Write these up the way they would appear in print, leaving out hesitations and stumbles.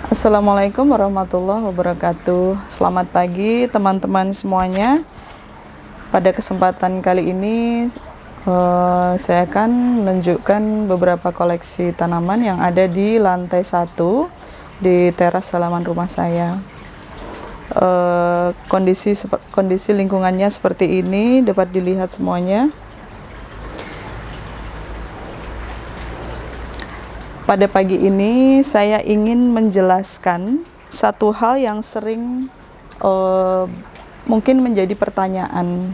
Assalamualaikum warahmatullahi wabarakatuh. Selamat pagi teman-teman semuanya. Pada kesempatan kali ini saya akan menunjukkan beberapa koleksi tanaman yang ada di lantai 1 di teras halaman rumah saya. Kondisi lingkungannya seperti ini dapat dilihat semuanya. Pada pagi ini saya ingin menjelaskan satu hal yang sering mungkin menjadi pertanyaan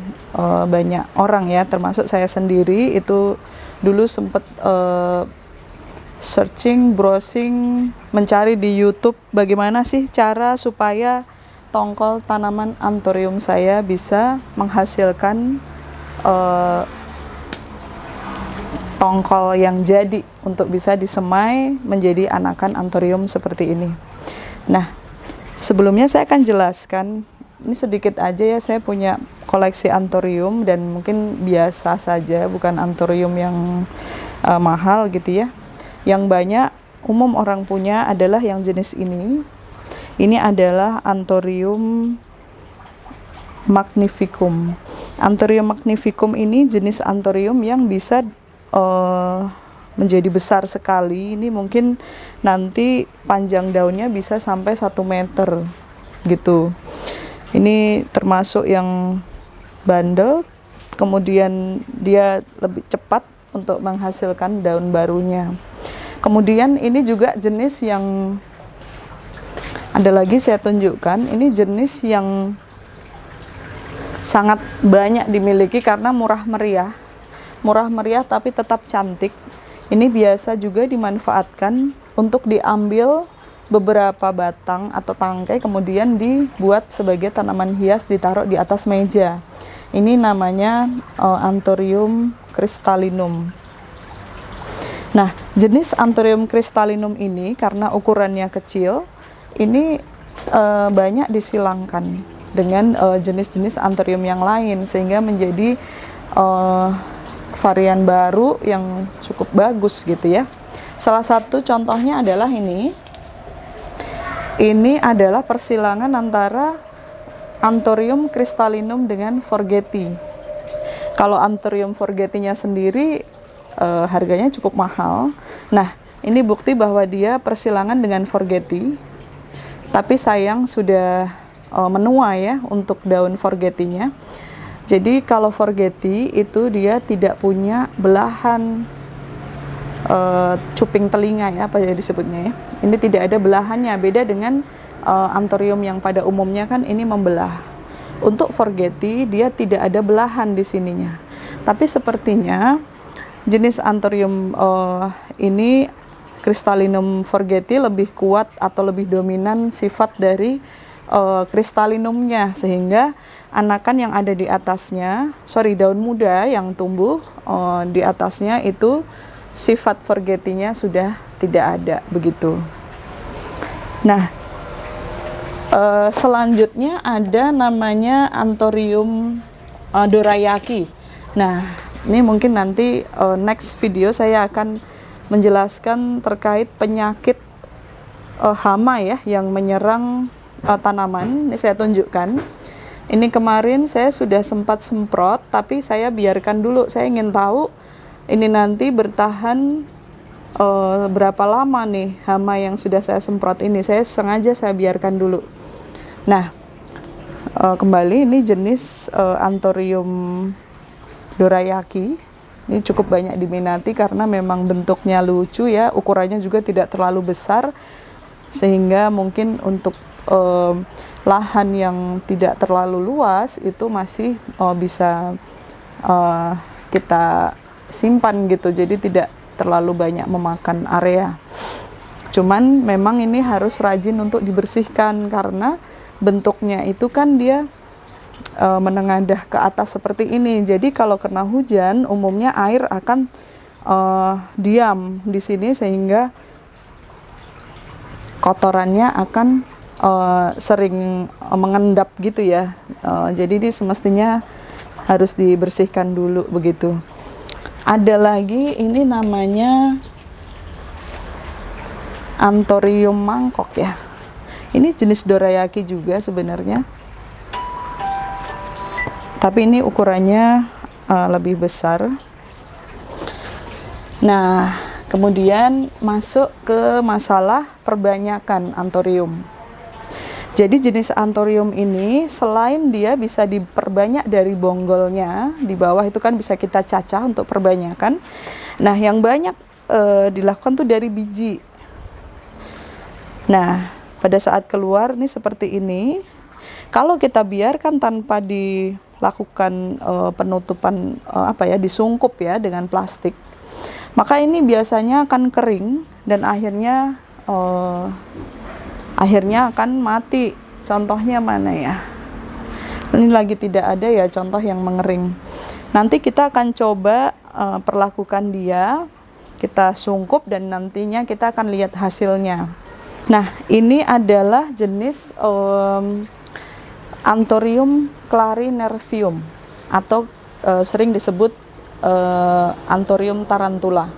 banyak orang ya, termasuk saya sendiri. Itu dulu sempat searching, browsing, mencari di YouTube bagaimana sih cara supaya tongkol tanaman anthurium saya bisa menghasilkan tongkol yang jadi untuk bisa disemai menjadi anakan anthurium seperti ini. Nah, sebelumnya saya akan jelaskan, ini sedikit aja ya, saya punya koleksi anthurium dan mungkin biasa saja, bukan anthurium yang mahal gitu ya. Yang banyak umum orang punya adalah yang jenis ini. Ini adalah Anthurium magnificum. Anthurium magnificum ini jenis anthurium yang bisa menjadi besar sekali. Ini mungkin nanti panjang daunnya bisa sampai 1 meter gitu. Ini termasuk yang bandel, kemudian dia lebih cepat untuk menghasilkan daun barunya. Kemudian ini juga jenis yang ada lagi saya tunjukkan, ini jenis yang sangat banyak dimiliki karena murah meriah tapi tetap cantik. Ini biasa juga dimanfaatkan untuk diambil beberapa batang atau tangkai kemudian dibuat sebagai tanaman hias, ditaruh di atas meja. Ini namanya Anthurium crystallinum. Nah, jenis Anthurium crystallinum ini karena ukurannya kecil, ini banyak disilangkan dengan jenis-jenis anthurium yang lain sehingga menjadi varian baru yang cukup bagus gitu ya. Salah satu contohnya adalah ini. Ini adalah persilangan antara Anthurium crystallinum dengan Forgeti. Kalau Anthurium Forgetinya sendiri harganya cukup mahal. Nah, ini bukti bahwa dia persilangan dengan Forgeti. Tapi sayang sudah menua ya untuk daun Forgetinya. Jadi kalau Forgeti itu dia tidak punya belahan cuping telinga ya, apa ya disebutnya ya. Ini tidak ada belahannya, beda dengan anthurium yang pada umumnya kan ini membelah. Untuk Forgeti dia tidak ada belahan di sininya. Tapi sepertinya jenis anthurium ini Crystallinum forgeti lebih kuat atau lebih dominan sifat dari Crystallinumnya, sehingga anakan yang ada di atasnya, daun muda yang tumbuh di atasnya itu sifat Forgetinya sudah tidak ada begitu. Nah, selanjutnya ada namanya Anthurium dorayaki. Nah, ini mungkin nanti next video saya akan menjelaskan terkait penyakit hama ya yang menyerang tanaman. Ini saya tunjukkan. Ini kemarin saya sudah sempat semprot, tapi saya biarkan dulu. Saya ingin tahu ini nanti bertahan berapa lama nih hama yang sudah saya semprot ini. Saya sengaja saya biarkan dulu. Nah, kembali ini jenis Anthurium dorayaki. Ini cukup banyak diminati karena memang bentuknya lucu ya, ukurannya juga tidak terlalu besar, sehingga mungkin untuk lahan yang tidak terlalu luas itu masih bisa kita simpan gitu, jadi tidak terlalu banyak memakan area. Cuman memang ini harus rajin untuk dibersihkan karena bentuknya itu kan dia menengadah ke atas seperti ini. Jadi kalau kena hujan umumnya air akan diam di sini sehingga kotorannya akan sering mengendap gitu ya. Jadi ini semestinya harus dibersihkan dulu begitu. Ada lagi ini namanya Anthurium mangkok ya. Ini jenis dorayaki juga sebenarnya, tapi ini ukurannya lebih besar. Nah, kemudian masuk ke masalah perbanyakan anthurium. Jadi jenis anthurium ini selain dia bisa diperbanyak dari bonggolnya, di bawah itu kan bisa kita cacah untuk perbanyakan. Nah, yang banyak dilakukan tuh dari biji. Nah, pada saat keluar nih seperti ini. Kalau kita biarkan tanpa dilakukan penutupan disungkup ya dengan plastik, maka ini biasanya akan kering dan akhirnya akan mati. Contohnya mana ya? Ini lagi tidak ada ya contoh yang mengering. Nanti kita akan coba perlakukan dia, kita sungkup dan nantinya kita akan lihat hasilnya. Nah, ini adalah jenis Anthurium clarinervium atau sering disebut Anthurium tarantula.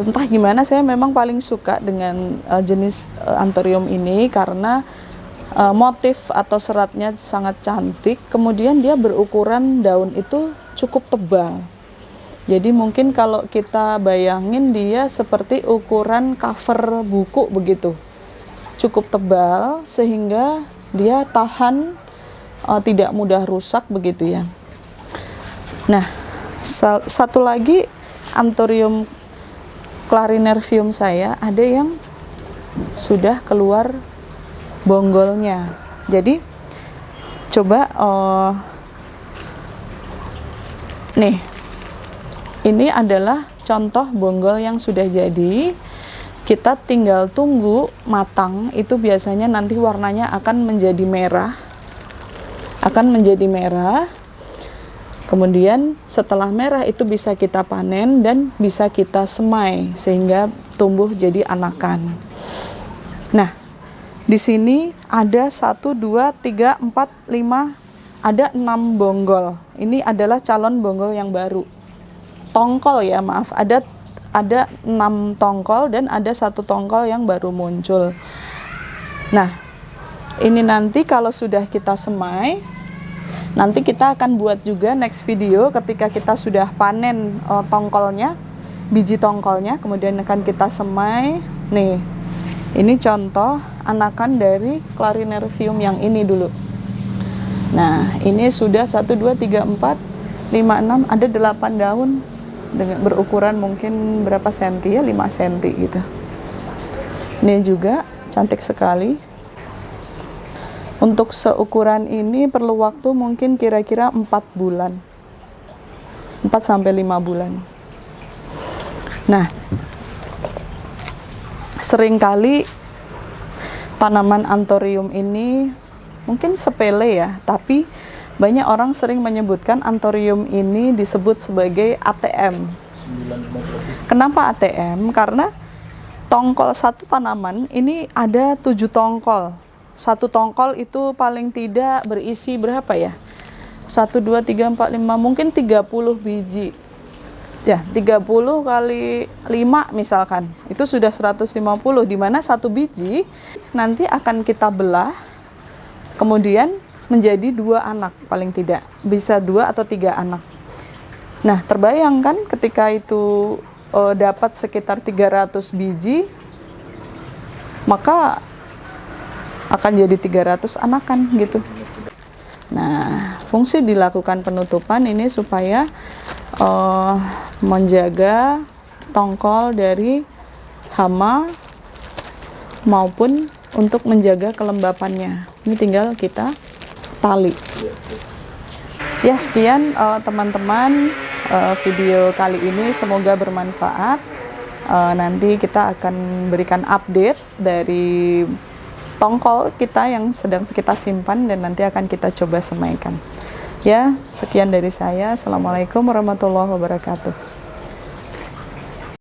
Entah gimana, saya memang paling suka dengan jenis anthurium ini karena motif atau seratnya sangat cantik, kemudian dia berukuran daun itu cukup tebal. Jadi mungkin kalau kita bayangin dia seperti ukuran cover buku begitu, cukup tebal sehingga dia tahan, tidak mudah rusak begitu ya. Nah, satu lagi Anthurium clarinervium saya ada yang sudah keluar bonggolnya. Jadi coba nih, ini adalah contoh bonggol yang sudah jadi. Kita tinggal tunggu matang, itu biasanya nanti warnanya akan menjadi merah. Kemudian setelah merah itu bisa kita panen dan bisa kita semai sehingga tumbuh jadi anakan. Nah, di sini ada 1, 2, 3, 4, 5, ada 6 bonggol. Ini adalah calon bonggol yang baru. Tongkol ya, maaf, ada 6 tongkol dan ada 1 tongkol yang baru muncul. Nah, ini nanti kalau sudah kita semai, nanti kita akan buat juga next video ketika kita sudah panen tongkolnya, biji tongkolnya, kemudian akan kita semai. Nih, ini contoh anakan dari clarinervium yang ini dulu. Nah, ini sudah 1, 2, 3, 4, 5, 6, ada 8 daun dengan berukuran mungkin berapa senti ya, 5 senti gitu. Ini juga cantik sekali. Untuk seukuran ini perlu waktu mungkin kira-kira 4 bulan, 4-5 bulan. Nah, seringkali tanaman anthurium ini mungkin sepele ya, tapi banyak orang sering menyebutkan anthurium ini disebut sebagai ATM. Kenapa ATM? Karena tongkol satu tanaman ini ada 7 tongkol. Satu tongkol itu paling tidak berisi berapa ya? 1, 2, 3, 4, 5, mungkin 30 biji. Ya, 30 kali 5 misalkan. Itu sudah 150, di mana satu biji nanti akan kita belah, kemudian menjadi 2 anak paling tidak. Bisa 2 atau 3 anak. Nah, terbayangkan ketika itu dapat sekitar 300 biji, maka akan jadi 300 anakan gitu. Nah, fungsi dilakukan penutupan ini supaya menjaga tongkol dari hama maupun untuk menjaga kelembapannya. Ini tinggal kita tali. Ya, sekian teman-teman video kali ini, semoga bermanfaat. Nanti kita akan berikan update dari tongkol kita yang sedang kita simpan dan nanti akan kita coba semaikan. Ya, sekian dari saya. Assalamualaikum warahmatullahi wabarakatuh.